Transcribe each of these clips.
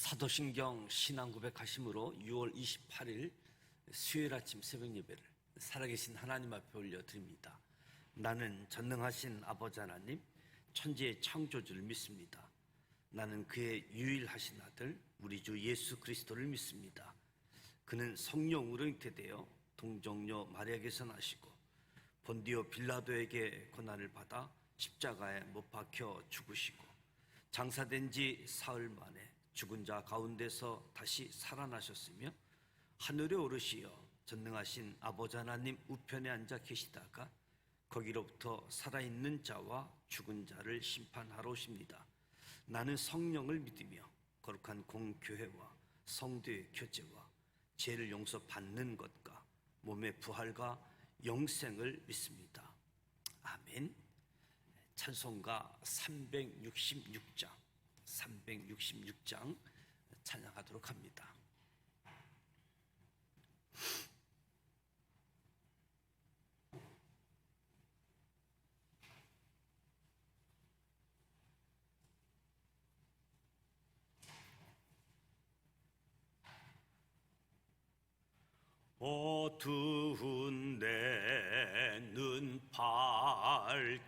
사도신경 신앙 고백하심으로 6월 28일 수요일 아침 새벽 예배를 살아계신 하나님 앞에 올려드립니다. 나는 전능하신 아버지 하나님, 천지의 창조주를 믿습니다. 나는 그의 유일하신 아들 우리 주 예수 그리스도를 믿습니다. 그는 성령으로 잉태되어 동정녀 마리아에게서 나시고 본디오 빌라도에게 고난을 받아 십자가에 못 박혀 죽으시고 장사된 지 사흘 만에 죽은 자 가운데서 다시 살아나셨으며 하늘에 오르시어 전능하신 아버지 하나님 우편에 앉아 계시다가 거기로부터 살아있는 자와 죽은 자를 심판하러 오십니다. 나는 성령을 믿으며 거룩한 공교회와 성도의 교제와 죄를 용서받는 것과 몸의 부활과 영생을 믿습니다. 아멘. 찬송가 366장 찬양하도록 합니다. 어두운 내 눈 밝히사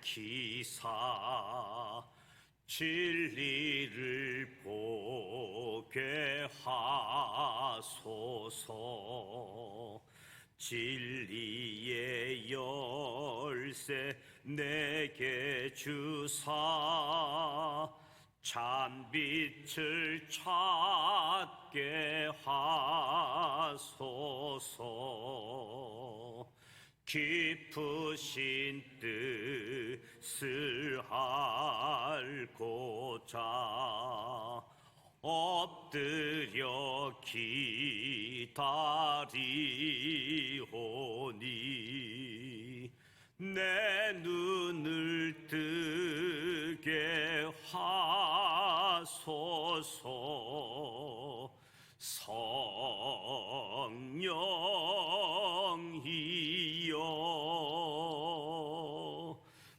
진리를 보게 하소서. 진리의 열쇠 내게 주사 참빛을 찾게 하소서. 깊으신 뜻을 알고자 엎드려 기다리오니 내 눈을 뜨게 하소서. 성령이여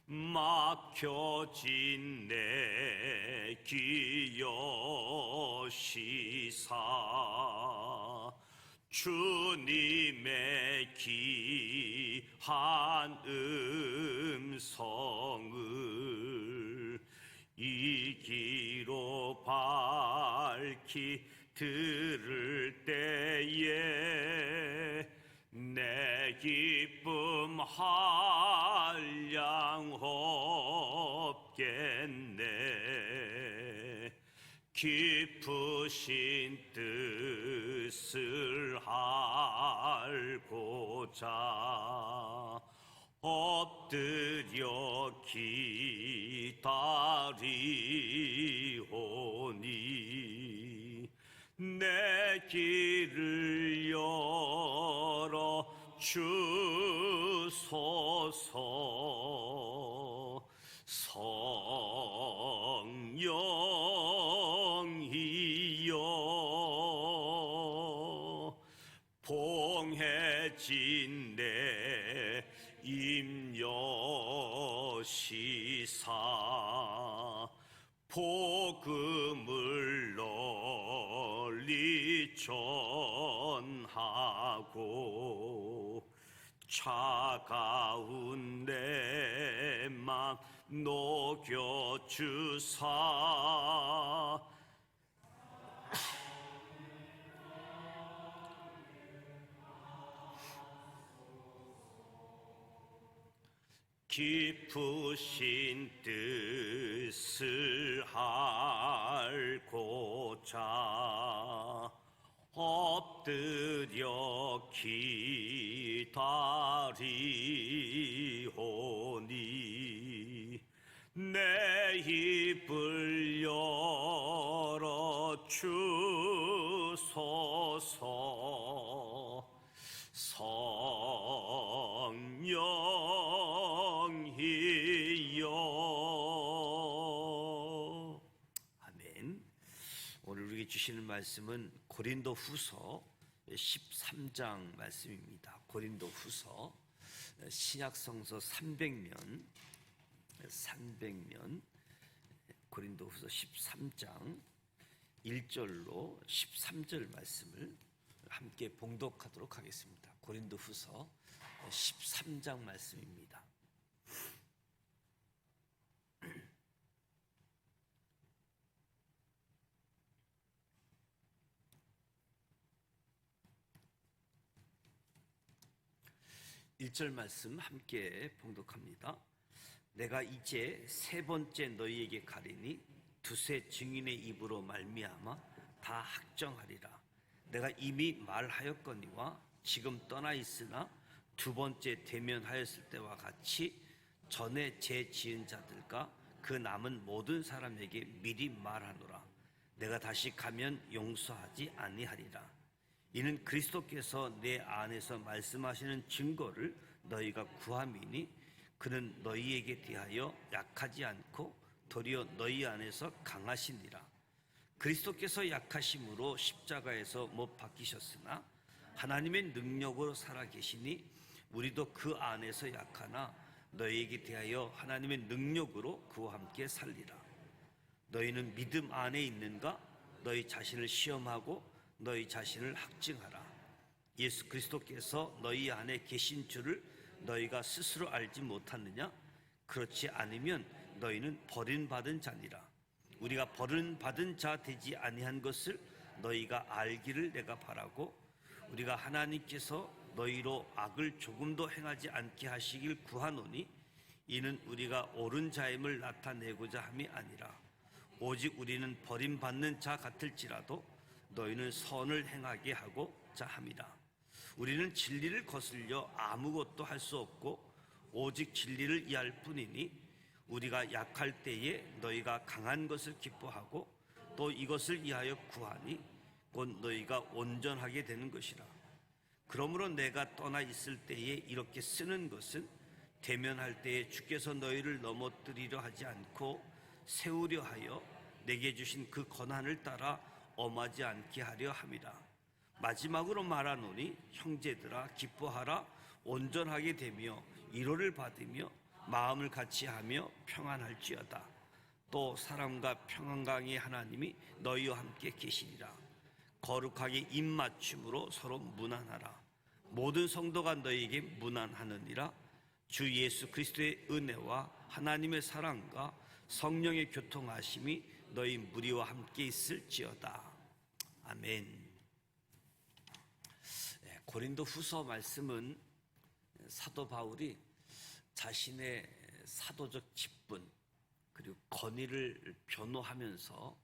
막혀진 내 귀 여시사 주님의 귀한 음성을 이기로 밝히 들을 때에 내 기쁨 한량 없겠네. 깊으신 뜻을 알고자 엎드려 기다리오니 내 길을 열어 주소서. 성령이여 봉해진 내 임여시사 복음을 널리 전하고 차가운 내 맘 녹여주사 깊으신 뜻을 알고자 엎드려 기다리오니 내 입을 열어 주소서. 성령이여 아멘. 오늘 우리에게 주시는 말씀은 고린도 후서 13장 말씀입니다. 고린도 후서 신약성서 300면 고린도 후서 13장 1절로 13절 말씀을 함께 봉독하도록 하겠습니다. 고린도후서 13장 말씀입니다. 1절 말씀 함께 봉독합니다. 내가 이제 세 번째 너희에게 가리니 두세 증인의 입으로 말미암아 다 확정하리라. 내가 이미 말하였거니와 지금 떠나 있으나 두 번째 대면하였을 때와 같이 전에 죄 지은 자들과 그 남은 모든 사람에게 미리 말하노라. 내가 다시 가면 용서하지 아니하리라. 이는 그리스도께서 내 안에서 말씀하시는 증거를 너희가 구함이니 그는 너희에게 대하여 약하지 않고 도리어 너희 안에서 강하시니라. 그리스도께서 약하심으로 십자가에서 못 박히셨으나 하나님의 능력으로 살아계시니 우리도 그 안에서 약하나 너희에게 대하여 하나님의 능력으로 그와 함께 살리라. 너희는 믿음 안에 있는가? 너희 자신을 시험하고 너희 자신을 학증하라. 예수 그리스도께서 너희 안에 계신 줄을 너희가 스스로 알지 못하느냐? 그렇지 않으면 너희는 버림받은 자니라. 우리가 버림받은 자 되지 아니한 것을 너희가 알기를 내가 바라고 우리가 하나님께서 너희로 악을 조금도 행하지 않게 하시길 구하노니 이는 우리가 옳은 자임을 나타내고자 함이 아니라 오직 우리는 버림받는 자 같을지라도 너희는 선을 행하게 하고자 함이라. 우리는 진리를 거슬려 아무것도 할 수 없고 오직 진리를 이해할 뿐이니 우리가 약할 때에 너희가 강한 것을 기뻐하고 또 이것을 위하여 구하니 곧 너희가 온전하게 되는 것이라. 그러므로 내가 떠나 있을 때에 이렇게 쓰는 것은 대면할 때에 주께서 너희를 넘어뜨리려 하지 않고 세우려 하여 내게 주신 그 권한을 따라 엄하지 않게 하려 함이라. 마지막으로 말하노니 형제들아 기뻐하라. 온전하게 되며 위로를 받으며 마음을 같이하며 평안할지어다. 또 사랑과 평안강의 하나님이 너희와 함께 계시리라. 거룩하게 입맞춤으로 서로 문안하라. 모든 성도가 너희에게 문안하느니라. 주 예수 그리스도의 은혜와 하나님의 사랑과 성령의 교통하심이 너희 무리와 함께 있을지어다. 아멘. 고린도 후서 말씀은 사도 바울이 자신의 사도적 직분 그리고 권위를 변호하면서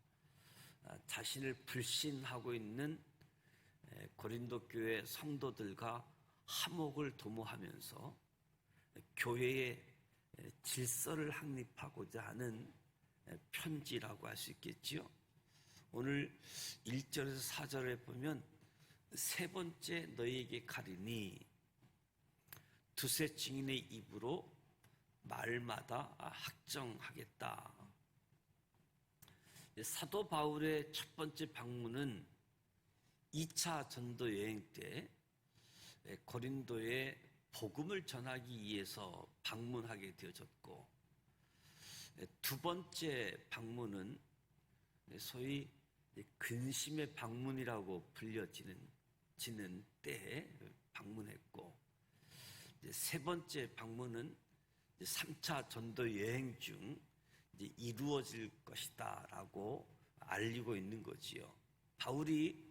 자신을 불신하고 있는 고린도 교회 성도들과 화목을 도모하면서 교회의 질서를 확립하고자 하는 편지라고 할 수 있겠지요. 오늘 1절에서 4절에 보면 세 번째 너희에게 가리니 두세 증인의 입으로 말마다 확정하겠다. 사도 바울의 첫 번째 방문은 2차 전도 여행 때 고린도에 복음을 전하기 위해서 방문하게 되어졌고, 두 번째 방문은 소위 근심의 방문이라고 불려지는 때에 방문했고, 세 번째 방문은 3차 전도 여행 중 이루어질 것이다 라고 알리고 있는 거지요. 바울이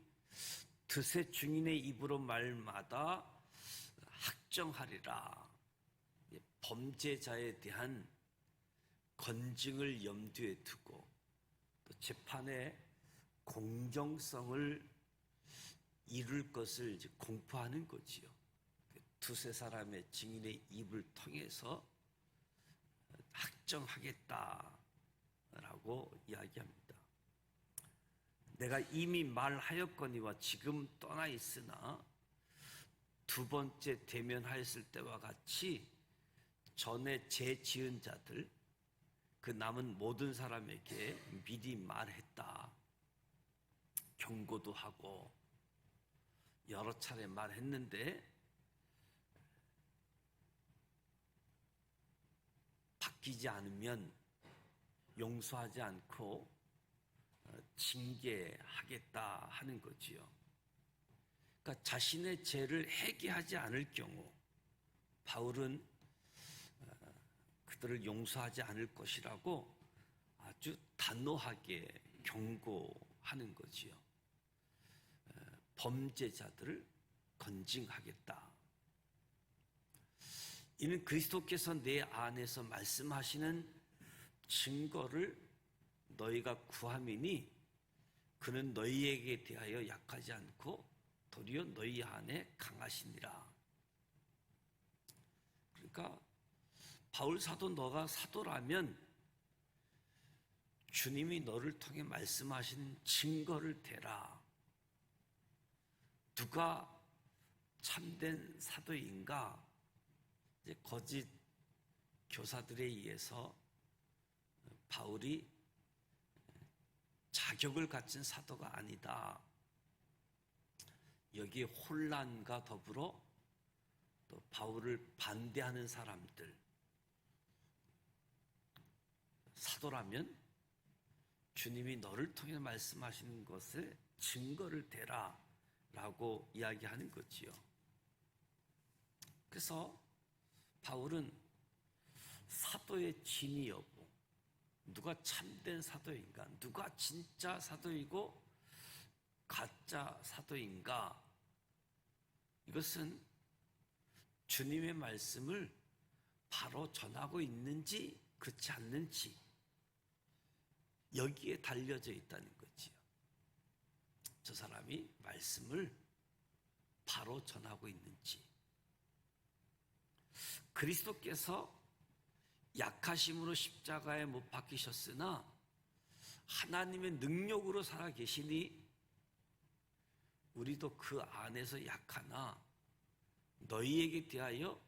두세 증인의 입으로 말마다 확정하리라. 범죄자에 대한 건증을 염두에 두고 또 재판의 공정성을 이룰 것을 이제 공포하는 거지요. 두세 사람의 증인의 입을 통해서 확정하겠다라고 이야기합니다. 내가 이미 말하였거니와 지금 떠나 있으나 두 번째 대면하였을 때와 같이 전에 죄 지은 자들 그 남은 모든 사람에게 미리 말했다. 경고도 하고 여러 차례 말했는데 바뀌지 않으면 용서하지 않고 징계하겠다 하는 거지요. 그러니까 자신의 죄를 회개하지 않을 경우 바울은 그들을 용서하지 않을 것이라고 아주 단호하게 경고하는 거지요. 범죄자들을 건징하겠다. 이는 그리스도께서 내 안에서 말씀하시는 증거를 너희가 구함이니 그는 너희에게 대하여 약하지 않고 도리어 너희 안에 강하시니라. 그러니까 바울 사도, 너가 사도라면 주님이 너를 통해 말씀하신 증거를 대라. 누가 참된 사도인가? 이제 거짓 교사들에 의해서 바울이 자격을 갖춘 사도가 아니다. 여기에 혼란과 더불어 또 바울을 반대하는 사람들, 사도라면 주님이 너를 통해 말씀하시는 것에 증거를 대라 라고 이야기하는 거지요. 그래서 바울은 사도의 진위 여부, 누가 참된 사도인가, 누가 진짜 사도이고 가짜 사도인가, 이것은 주님의 말씀을 바로 전하고 있는지 그렇지 않는지 여기에 달려져 있다는 거지요. 저 사람이 말씀을 바로 전하고 있는지. 그리스도께서 약하심으로 십자가에 못 박히셨으나 하나님의 능력으로 살아 계시니 우리도 그 안에서 약하나 너희에게 대하여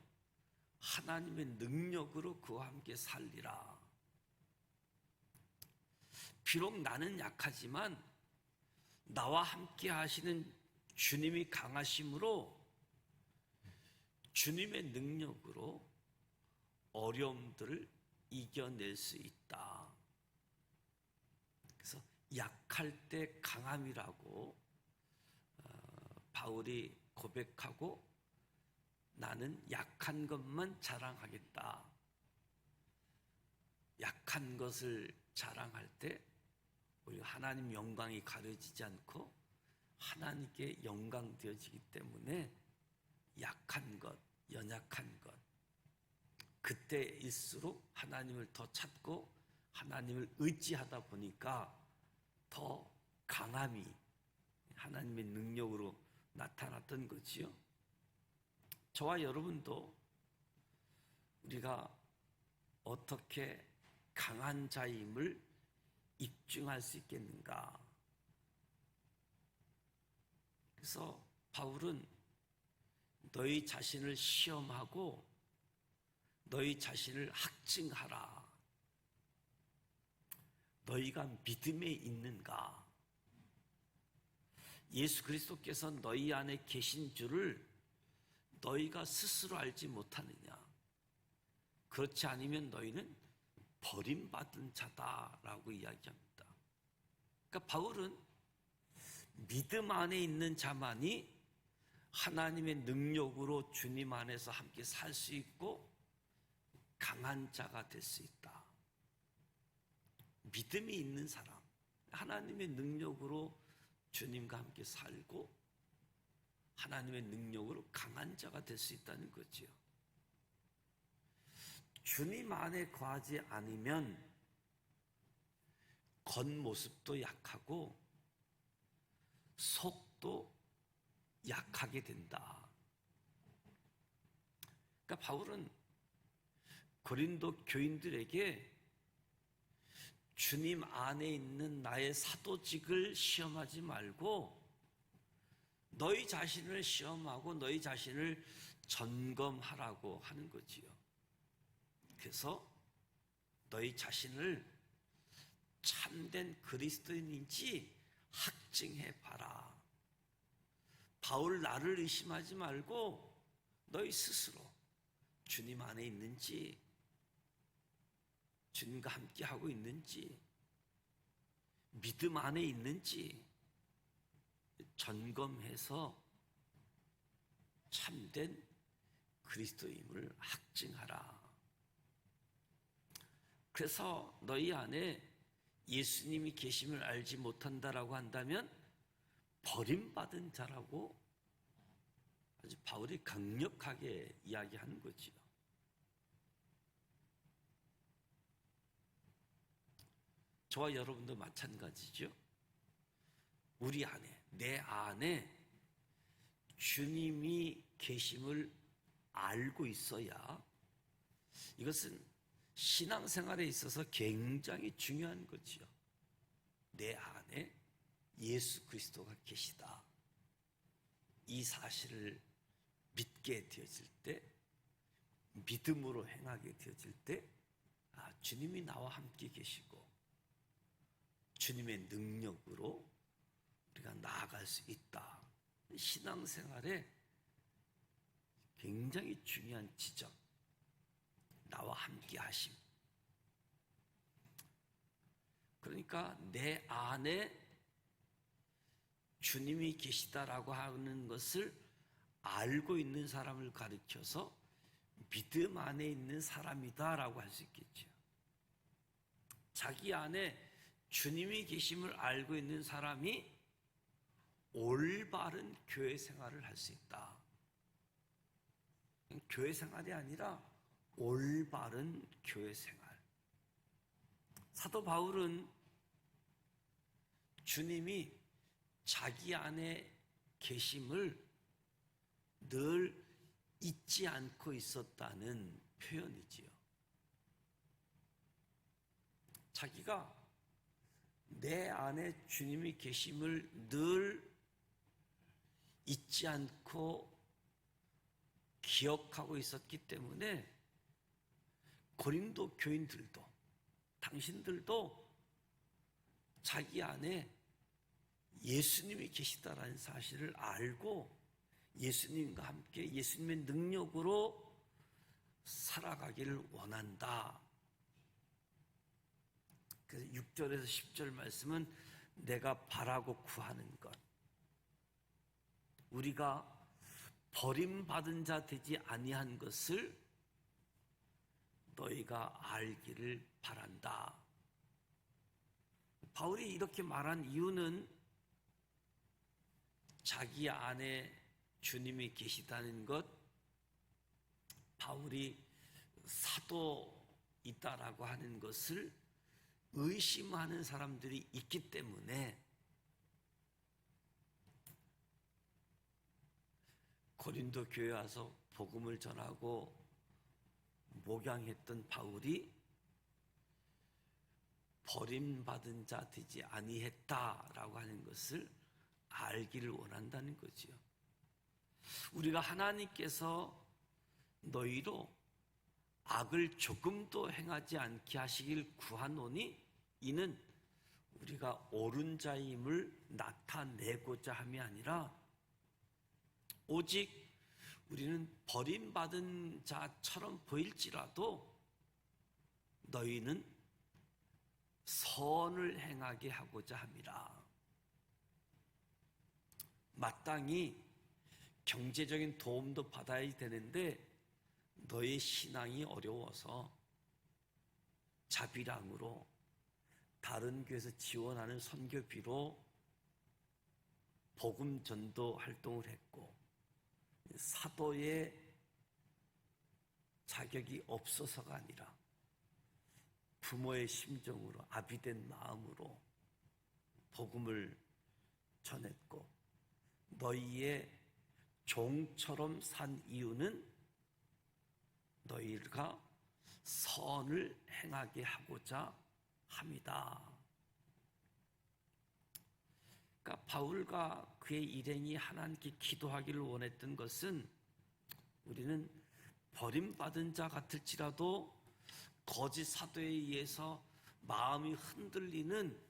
하나님의 능력으로 그와 함께 살리라. 비록 나는 약하지만 나와 함께 하시는 주님이 강하심으로 주님의 능력으로 어려움들을 이겨낼 수 있다. 그래서 약할 때 강함이라고 바울이 고백하고 나는 약한 것만 자랑하겠다. 약한 것을 자랑할 때 우리 하나님 영광이 가려지지 않고 하나님께 영광 되어지기 때문에 약한 것, 연약한 것, 그때일수록 하나님을 더 찾고 하나님을 의지하다 보니까 더 강함이 하나님의 능력으로 나타났던 거지요. 저와 여러분도 우리가 어떻게 강한 자임을 입증할 수 있겠는가? 그래서 바울은 너희 자신을 시험하고 너희 자신을 학증하라. 너희가 믿음에 있는가? 예수 그리스도께서 너희 안에 계신 줄을 너희가 스스로 알지 못하느냐? 그렇지 않으면 너희는 버림받은 자다라고 이야기합니다. 그러니까 바울은 믿음 안에 있는 자만이 하나님의 능력으로 주님 안에서 함께 살 수 있고 강한 자가 될 수 있다. 믿음이 있는 사람, 하나님의 능력으로 주님과 함께 살고 하나님의 능력으로 강한 자가 될 수 있다는 거지요. 주님 안에 거하지 않으면 겉모습도 약하고 속도 약하게 된다. 그러니까 바울은 고린도 교인들에게 주님 안에 있는 나의 사도직을 시험하지 말고 너희 자신을 시험하고 너희 자신을 점검하라고 하는 거지요. 그래서 너희 자신을 참된 그리스도인인지 학증해 봐라. 바울 나를 의심하지 말고 너희 스스로 주님 안에 있는지 주님과 함께 하고 있는지 믿음 안에 있는지 점검해서 참된 그리스도임을 확증하라. 그래서 너희 안에 예수님이 계심을 알지 못한다라고 한다면 버림받은 자라고 아주 바울이 강력하게 이야기하는 거지요. 저와 여러분도 마찬가지죠. 우리 안에, 내 안에 주님이 계심을 알고 있어야, 이것은 신앙생활에 있어서 굉장히 중요한 거지요. 내 안에 예수 그리스도가 계시다, 이 사실을 믿게 되어질 때, 믿음으로 행하게 되어질 때, 주님이 나와 함께 계시고 주님의 능력으로 우리가 나아갈 수 있다. 신앙생활에 굉장히 중요한 지점, 나와 함께 하심. 그러니까 내 안에 주님이 계시다라고 하는 것을 알고 있는 사람을 가리켜서 믿음 안에 있는 사람이다라고 할 수 있겠죠. 자기 안에 주님이 계심을 알고 있는 사람이 올바른 교회 생활을 할 수 있다. 교회 생활이 아니라 올바른 교회 생활. 사도 바울은 주님이 자기 안에 계심을 늘 잊지 않고 있었다는 표현이지요. 자기가 내 안에 주님이 계심을 늘 잊지 않고 기억하고 있었기 때문에 고린도 교인들도, 당신들도 자기 안에 예수님이 계시다라는 사실을 알고 예수님과 함께 예수님의 능력으로 살아가기를 원한다. 그래서 6절에서 10절 말씀은 내가 바라고 구하는 것, 우리가 버림받은 자 되지 아니한 것을 너희가 알기를 바란다. 바울이 이렇게 말한 이유는 자기 안에 주님이 계시다는 것, 바울이 사도이다라고 하는 것을 의심하는 사람들이 있기 때문에 고린도 교회에 와서 복음을 전하고 목양했던 바울이 버림받은 자 되지 아니했다라고 하는 것을 알기를 원한다는 거지요. 우리가 하나님께서 너희로 악을 조금도 행하지 않게 하시길 구하노니 이는 우리가 옳은 자임을 나타내고자 함이 아니라 오직 우리는 버림받은 자처럼 보일지라도 너희는 선을 행하게 하고자 함이라. 마땅히 경제적인 도움도 받아야 되는데 너의 신앙이 어려워서 자비랑으로 다른 교회에서 지원하는 선교비로 복음 전도 활동을 했고 사도의 자격이 없어서가 아니라 부모의 심정으로 아비된 마음으로 복음을 전했고 너희의 종처럼 산 이유는 너희가 선을 행하게 하고자 합니다. 그러니까 바울과 그의 일행이 하나님께 기도하기를 원했던 것은 우리는 버림받은 자 같을지라도 거짓 사도에 의해서 마음이 흔들리는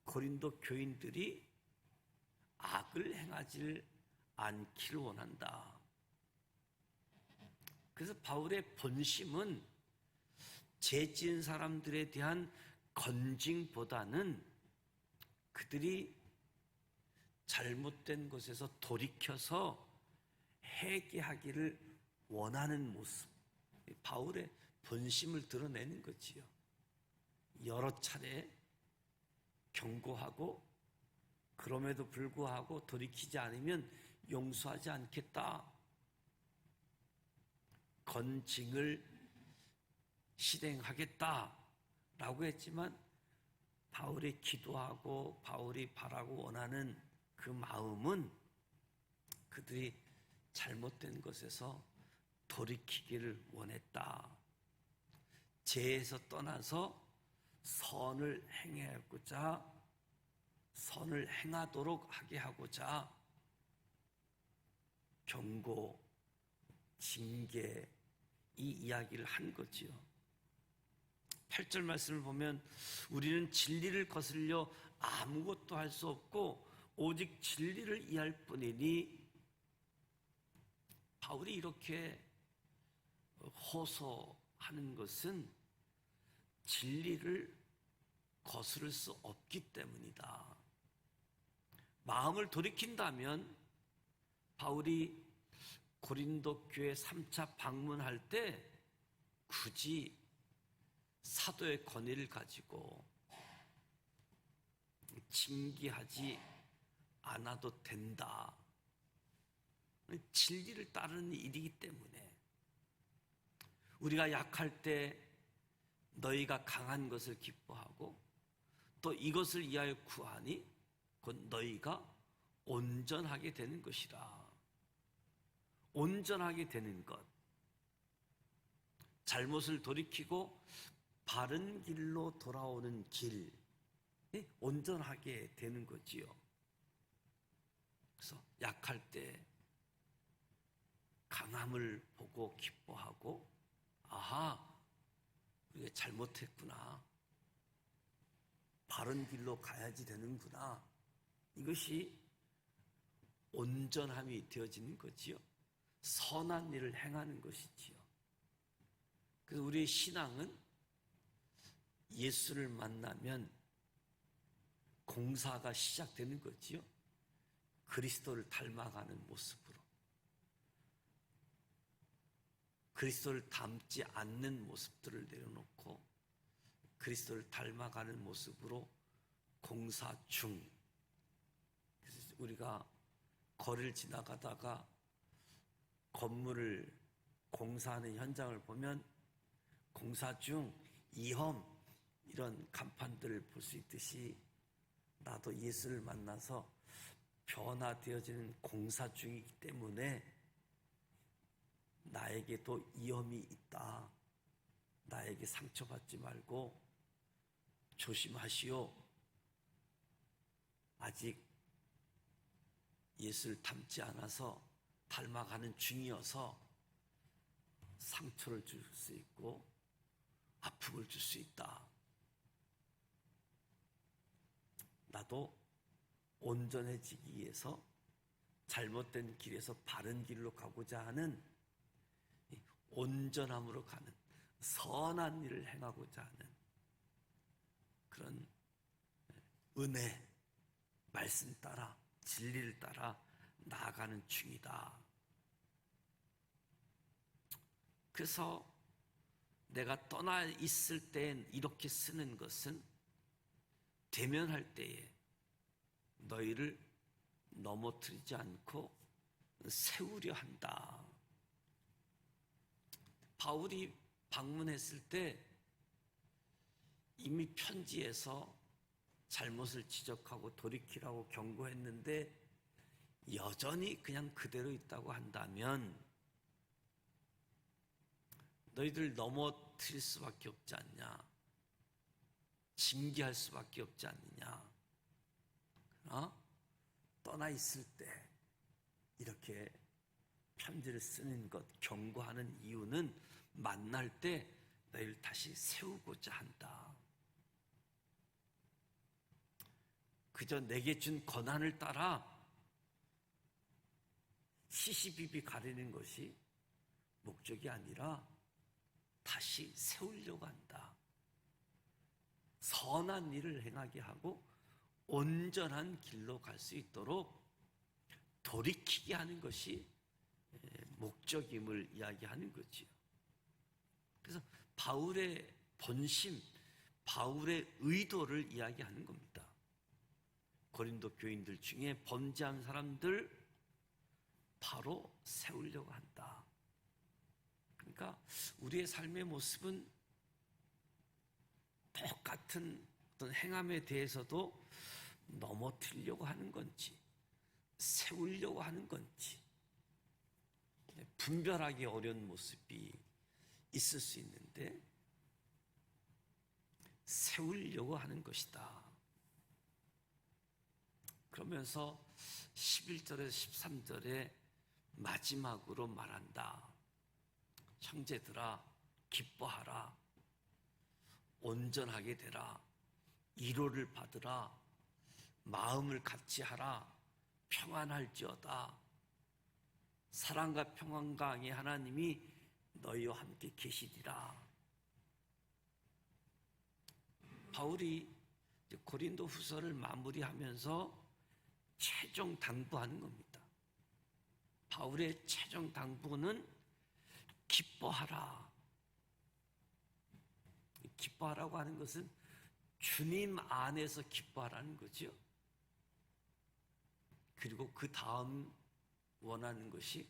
고린도 교인들이 악을 행하지 않기를 원한다. 그래서 바울의 본심은 죄 지은 사람들에 대한 건징보다는 그들이 잘못된 것에서 돌이켜서 회개하기를 원하는 모습, 바울의 본심을 드러내는 거지요. 여러 차례 경고하고 그럼에도 불구하고 돌이키지 않으면 용서하지 않겠다. 건징을 실행하겠다라고 했지만 바울이 기도하고 바울이 바라고 원하는 그 마음은 그들이 잘못된 것에서 돌이키기를 원했다. 죄에서 떠나서 선을 행하고자, 선을 행하도록 하게 하고자 경고, 징계, 이 이야기를 한 거지요. 8절 말씀을 보면 우리는 진리를 거슬려 아무것도 할 수 없고 오직 진리를 이해할 뿐이니, 바울이 이렇게 호소하는 것은 진리를 거스를 수 없기 때문이다. 마음을 돌이킨다면 바울이 고린도 교회 3차 방문할 때 굳이 사도의 권위를 가지고 징계하지 않아도 된다. 진리를 따르는 일이기 때문에 우리가 약할 때 너희가 강한 것을 기뻐하고 또 이것을 위하여 구하니 곧 너희가 온전하게 되는 것이라. 온전하게 되는 것, 잘못을 돌이키고 바른 길로 돌아오는 길, 온전하게 되는 거지요. 그래서 약할 때 강함을 보고 기뻐하고, 아하, 우리가 잘못했구나, 바른 길로 가야지 되는구나, 이것이 온전함이 되어지는 거지요. 선한 일을 행하는 것이지요. 그래서 우리의 신앙은 예수를 만나면 공사가 시작되는 거지요. 그리스도를 닮아가는 모습으로. 그리스도를 닮지 않는 모습들을 내려놓고 그리스도를 닮아가는 모습으로 공사 중. 그래서 우리가 거리를 지나가다가 건물을 공사하는 현장을 보면 공사 중, 이험, 이런 간판들을 볼 수 있듯이 나도 예수를 만나서 변화되어지는 공사 중이기 때문에 나에게도 위험이 있다. 나에게 상처받지 말고 조심하시오. 아직 예수를 닮지 않아서 닮아가는 중이어서 상처를 줄 수 있고 아픔을 줄 수 있다. 나도 온전해지기 위해서 잘못된 길에서 바른 길로 가고자 하는 온전함으로 가는 선한 일을 행하고자 하는 그런 은혜, 말씀 따라 진리를 따라 나아가는 중이다. 그래서 내가 떠나 있을 땐 이렇게 쓰는 것은 대면할 때에 너희를 넘어뜨리지 않고 세우려 한다. 바울이 방문했을 때 이미 편지에서 잘못을 지적하고 돌이키라고 경고했는데 여전히 그냥 그대로 있다고 한다면 너희들 넘어뜨릴 수밖에 없지 않냐, 징계할 수밖에 없지 않느냐. 떠나 있을 때 이렇게 편지를 쓰는 것, 경고하는 이유는 만날 때 너희를 다시 세우고자 한다. 그저 내게 준 권한을 따라 시시비비 가리는 것이 목적이 아니라 다시 세우려고 한다. 선한 일을 행하게 하고 온전한 길로 갈 수 있도록 돌이키게 하는 것이 목적임을 이야기하는 거지요. 그래서 바울의 본심, 바울의 의도를 이야기하는 겁니다. 고린도 교인들 중에 범죄한 사람들 바로 세우려고 한다. 그러니까 우리의 삶의 모습은 똑같은 어떤 행함에 대해서도 넘어뜨리려고 하는 건지 세우려고 하는 건지 분별하기 어려운 모습이 있을 수 있는데 세우려고 하는 것이다. 그러면서 11절에서 13절에 마지막으로 말한다. 형제들아 기뻐하라. 온전하게 되라. 위로를 받으라. 마음을 같이 하라. 평안할지어다. 사랑과 평안과 ang의 하나님이 너희와 함께 계시리라. 바울이 고린도 후서를 마무리하면서 최종 당부하는 겁니다. 바울의 최종 당부는 기뻐하라. 기뻐하라고 하는 것은 주님 안에서 기뻐하라는 거죠. 그리고 그 다음 원하는 것이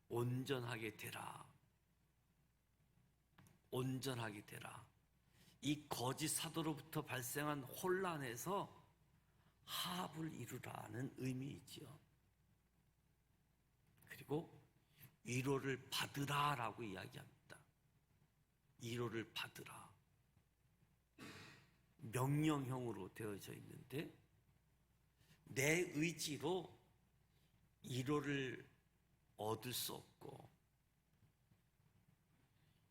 온전하게 되라. 온전하게 되라. 이 거짓 사도로부터 발생한 혼란에서 화합을 이루라는 의미이지요. 그리고 위로를 받으라라고 이야기합니다. 위로를 받으라. 명령형으로 되어져 있는데 내 의지로 위로를 얻을 수 없고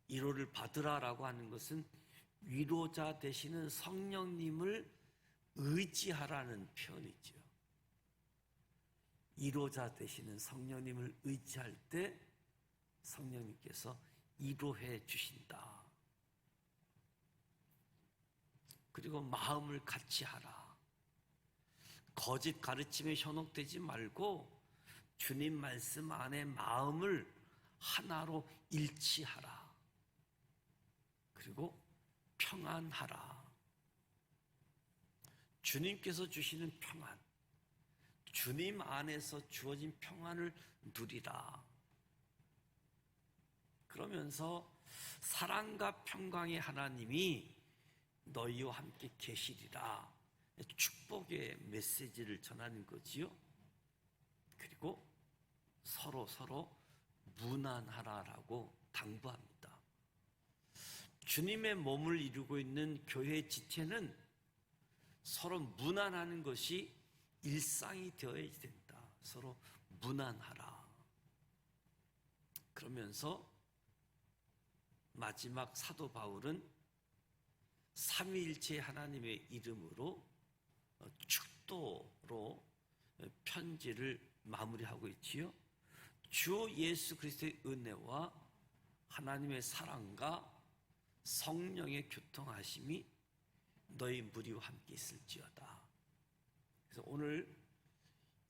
위로를 받으라라고 하는 것은 위로자 되시는 성령님을 의지하라는 표현이죠. 위로자 되시는 성령님을 의지할 때 성령님께서 위로해 주신다. 그리고 마음을 같이 하라. 거짓 가르침에 현혹되지 말고 주님 말씀 안에 마음을 하나로 일치하라. 그리고 평안하라. 주님께서 주시는 평안, 주님 안에서 주어진 평안을 누리라. 그러면서 사랑과 평강의 하나님이 너희와 함께 계시리라. 축복의 메시지를 전하는 거지요. 그리고 서로 무난하라라고 당부합니다. 주님의 몸을 이루고 있는 교회 지체는 서로 무난하는 것이 일상이 되어야 된다. 서로 무난하라. 그러면서 마지막 사도 바울은 삼위일체 하나님의 이름으로 축도로 편지를 마무리하고 있지요. 주 예수 그리스도의 은혜와 하나님의 사랑과 성령의 교통하심이 너희 무리와 함께 있을지어다. 그래서 오늘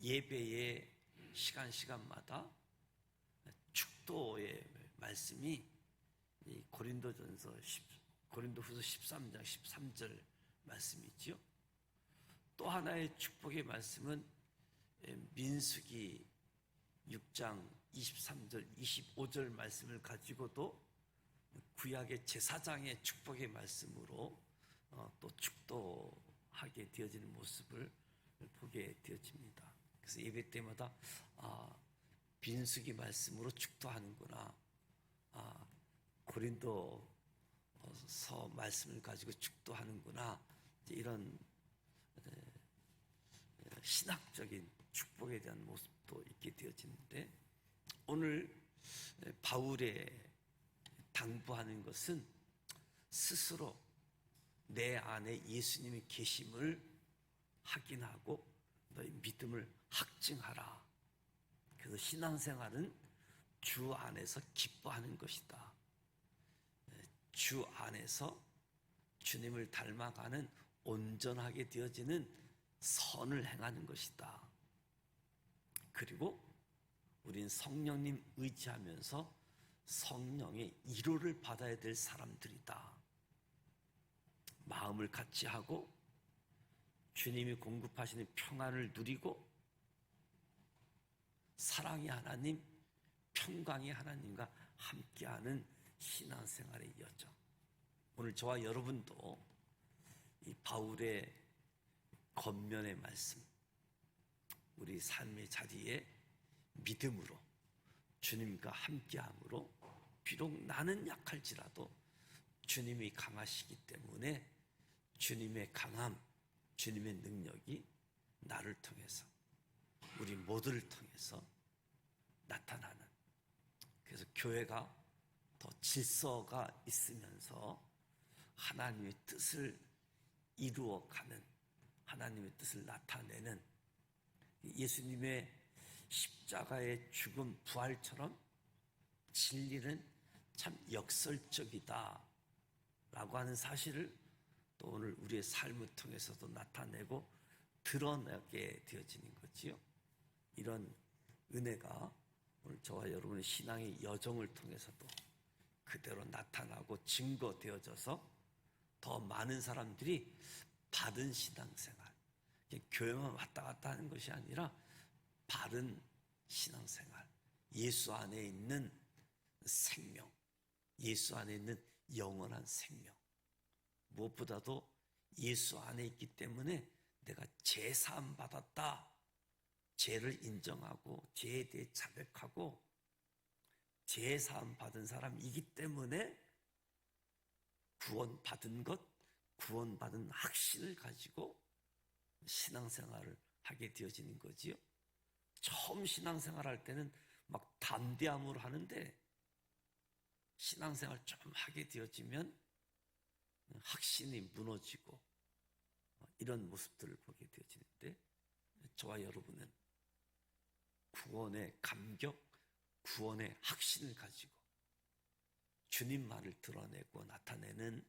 예배의 시간마다 축도의 말씀이 고린도후서 13장 13절 말씀이지요. 또 하나의 축복의 말씀은 민수기 6장 23절 25절 말씀을 가지고도 구약의 제사장의 축복의 말씀으로 또 축도하게 되어지는 모습을 보게 되어집니다. 그래서 예배 때마다 민수기 말씀으로 축도하는구나, 고린도서 말씀을 가지고 축도하는구나, 이런 신학적인 축복에 대한 모습도 있게 되어지는데, 오늘 바울의 당부하는 것은 스스로 내 안에 예수님이 계심을 확인하고 너희 믿음을 확증하라. 그래서 신앙생활은 주 안에서 기뻐하는 것이다. 주 안에서 주님을 닮아가는 온전하게 되어지는 선을 행하는 것이다. 그리고 우린 성령님 의지하면서 성령의 위로를 받아야 될 사람들이다. 마음을 같이 하고 주님이 공급하시는 평안을 누리고 사랑의 하나님, 평강의 하나님과 함께하는 신앙생활의 여정. 오늘 저와 여러분도 이 바울의 겉면의 말씀, 우리 삶의 자리에 믿음으로 주님과 함께함으로 비록 나는 약할지라도 주님이 강하시기 때문에 주님의 강함, 주님의 능력이 나를 통해서 우리 모두를 통해서 나타나는, 그래서 교회가 더 질서가 있으면서 하나님의 뜻을 이루어가는, 하나님의 뜻을 나타내는 예수님의 십자가의 죽음 부활처럼 진리는 참 역설적이다 라고 하는 사실을 또 오늘 우리의 삶을 통해서도 나타내고 드러나게 되어지는 거지요. 이런 은혜가 오늘 저와 여러분의 신앙의 여정을 통해서도 그대로 나타나고 증거되어져서 더 많은 사람들이 바른 신앙생활, 교회만 왔다 갔다 하는 것이 아니라 바른 신앙생활, 예수 안에 있는 생명, 예수 안에 있는 영원한 생명, 무엇보다도 예수 안에 있기 때문에 내가 죄사함 받았다, 죄를 인정하고 죄에 대해 자백하고 죄사함 받은 사람이기 때문에 구원받은 것, 구원받은 확신을 가지고 신앙생활을 하게 되어지는 거지요. 처음 신앙생활 할 때는 막 담대함으로 하는데 신앙생활 좀 하게 되어지면 확신이 무너지고 이런 모습들을 보게 되어지는데, 저와 여러분은 구원의 감격, 구원의 확신을 가지고 주님만을 드러내고 나타내는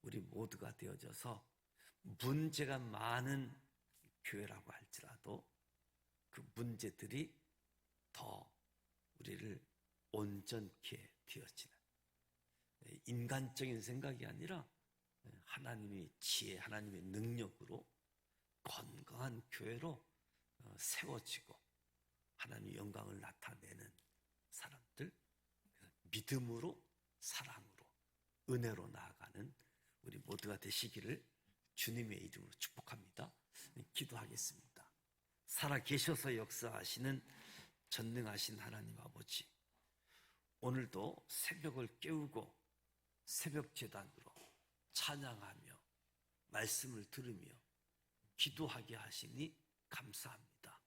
우리 모두가 되어져서 문제가 많은 교회라고 할지라도 그 문제들이 더 우리를 온전케 되어지는, 인간적인 생각이 아니라 하나님의 지혜, 하나님의 능력으로 건강한 교회로 세워지고 하나님의 영광을 나타내는 사람들, 믿음으로, 사랑으로, 은혜로 나아가는 우리 모두가 되시기를 주님의 이름으로 축복합니다. 기도하겠습니다. 살아계셔서 역사하시는 전능하신 하나님 아버지, 오늘도 새벽을 깨우고 새벽 제단으로 찬양하며 말씀을 들으며 기도하게 하시니 감사합니다.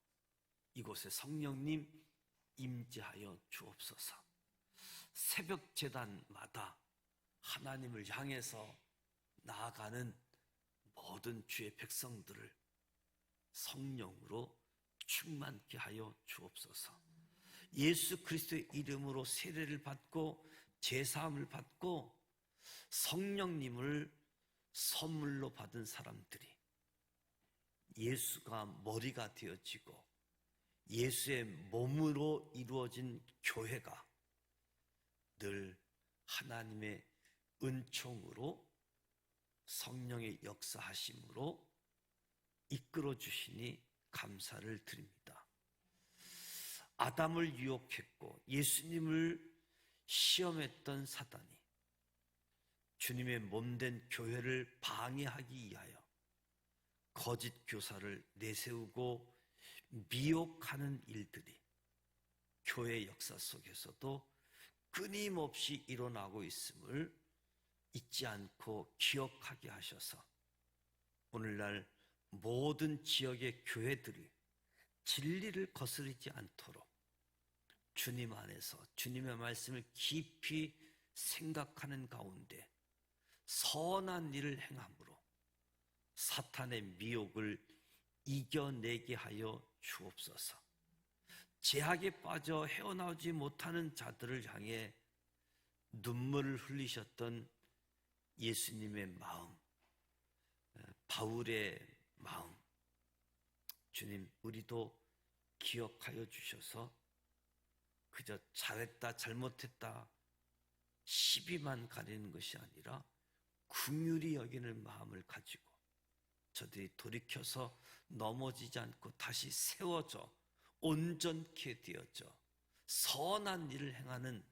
이곳에 성령님 임재하여 주옵소서. 새벽 제단마다 하나님을 향해서 나아가는 모든 주의 백성들을 성령으로 충만케 하여 주옵소서. 예수 그리스도의 이름으로 세례를 받고 제사함을 받고 성령님을 선물로 받은 사람들이 예수가 머리가 되어지고 예수의 몸으로 이루어진 교회가 늘 하나님의 은총으로 성령의 역사하심으로 이끌어 주시니 감사를 드립니다. 아담을 유혹했고 예수님을 시험했던 사단이 주님의 몸된 교회를 방해하기 위하여 거짓 교사를 내세우고 미혹하는 일들이 교회 역사 속에서도 끊임없이 일어나고 있음을 잊지 않고 기억하게 하셔서 오늘날 모든 지역의 교회들이 진리를 거스르지 않도록 주님 안에서 주님의 말씀을 깊이 생각하는 가운데 선한 일을 행함으로 사탄의 미혹을 이겨내게 하여 주옵소서. 제약에 빠져 헤어나오지 못하는 자들을 향해 눈물을 흘리셨던 예수님의 마음, 바울의 마음, 주님, 우리도 기억하여 주셔서 그저 잘했다 잘못했다 시비만 가리는 것이 아니라 긍휼히 여기는 마음을 가지고 저들이 돌이켜서 넘어지지 않고 다시 세워져 온전케 되어져 선한 일을 행하는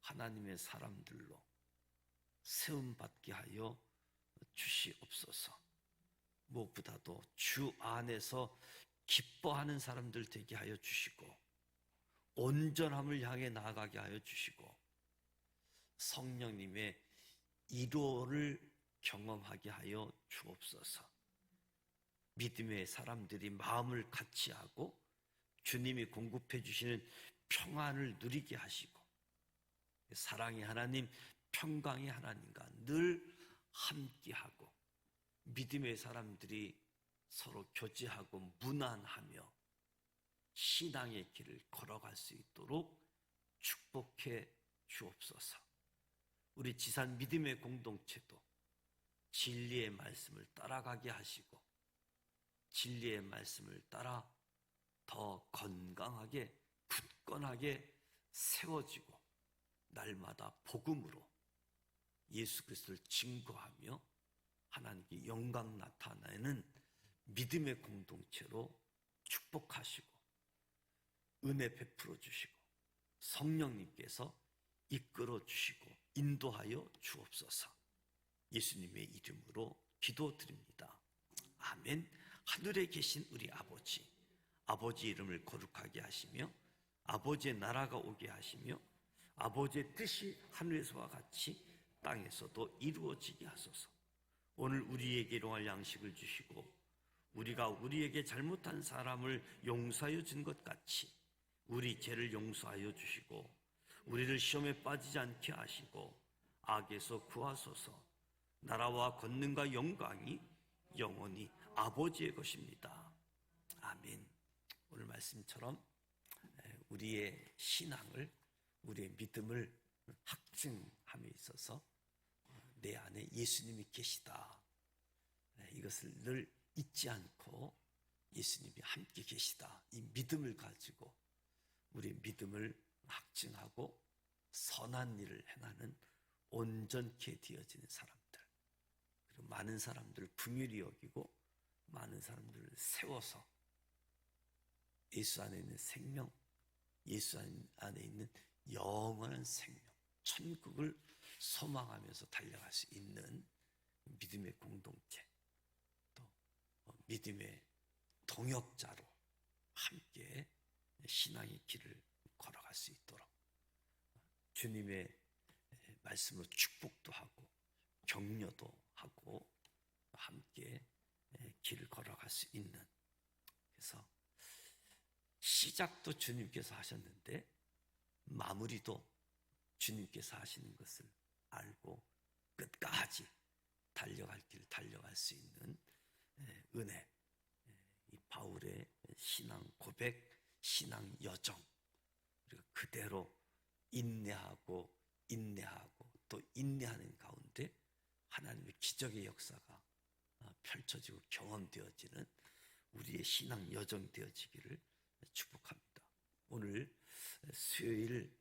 하나님의 사람들로 세움받게 하여 주시옵소서. 무엇보다도 주 안에서 기뻐하는 사람들 되게 하여 주시고 온전함을 향해 나아가게 하여 주시고 성령님의 위로를 경험하게 하여 주옵소서. 믿음의 사람들이 마음을 같이 하고 주님이 공급해 주시는 평안을 누리게 하시고 사랑의 하나님, 평강의 하나님과 늘 함께하고 믿음의 사람들이 서로 교제하고 문안하며 신앙의 길을 걸어갈 수 있도록 축복해 주옵소서. 우리 지산 믿음의 공동체도 진리의 말씀을 따라가게 하시고 진리의 말씀을 따라 더 건강하게 굳건하게 세워지고 날마다 복음으로 예수 그리스도를 증거하며 하나님께 영광 나타내는 믿음의 공동체로 축복하시고 은혜 베풀어 주시고 성령님께서 이끌어 주시고 인도하여 주옵소서. 예수님의 이름으로 기도드립니다. 아멘. 하늘에 계신 우리 아버지, 아버지 이름을 거룩하게 하시며 아버지의 나라가 오게 하시며 아버지의 뜻이 하늘에서와 같이 땅에서도 이루어지게 하소서. 오늘 우리에게 일용할 양식을 주시고 우리가 우리에게 잘못한 사람을 용서하여 준 것 같이 우리 죄를 용서하여 주시고 우리를 시험에 빠지지 않게 하시고 악에서 구하소서. 나라와 권능과 영광이 영원히 아버지의 것입니다. 아멘. 오늘 말씀처럼 우리의 신앙을 우리의 믿음을 확증함에 있어서 내 안에 예수님이 계시다. 이것을 늘 잊지 않고 예수님이 함께 계시다. 이 믿음을 가지고 우리 믿음을 확증하고 선한 일을 행하는 온전케 되어지는 사람들, 그리고 많은 사람들을 긍휼히 여기고 많은 사람들을 세워서 예수 안에 있는 생명, 예수 안에 있는 영원한 생명, 천국을 소망하면서 달려갈 수 있는 믿음의 공동체, 또 믿음의 동역자로 함께 신앙의 길을 걸어갈 수 있도록 주님의 말씀으로 축복도 하고 격려도 하고 함께 길을 걸어갈 수 있는, 그래서 시작도 주님께서 하셨는데 마무리도 주님께서 하시는 것을 알고 끝까지 달려갈 길 달려갈 수 있는 은혜, 이 바울의 신앙 고백, 신앙 여정, 그리고 그대로 인내하고 또 인내하는 가운데 하나님의 기적의 역사가 펼쳐지고 경험되어지는 우리의 신앙 여정 되어지기를 축복합니다. 오늘 수요일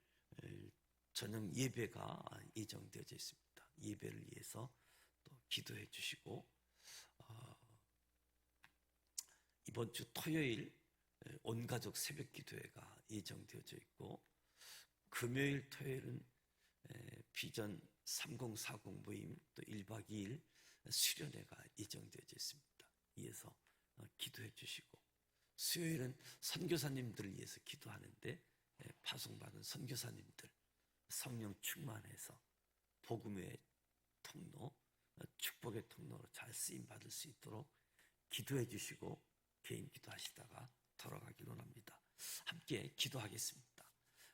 저녁 예배가 예정되어져 있습니다. 예배를 위해서 또 기도해 주시고 이번 주 토요일 온가족 새벽 기도회가 예정되어져 있고 금요일 토요일은 비전 3040 모임 또 1박 2일 수련회가 예정되어져 있습니다. 이어서 기도해 주시고 수요일은 선교사님들을 위해서 기도하는데 파송받은 선교사님들 성령 충만해서 복음의 통로, 축복의 통로로 잘 쓰임받을 수 있도록 기도해 주시고 개인 기도하시다가 돌아가기로 합니다. 함께 기도하겠습니다.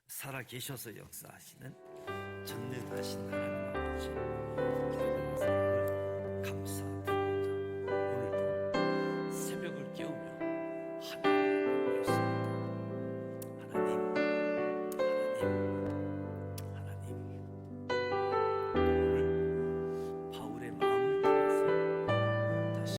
살아계셔서 역사하시는 전능하신 하나님 아버지, 기도하는 사람을 감사합니다.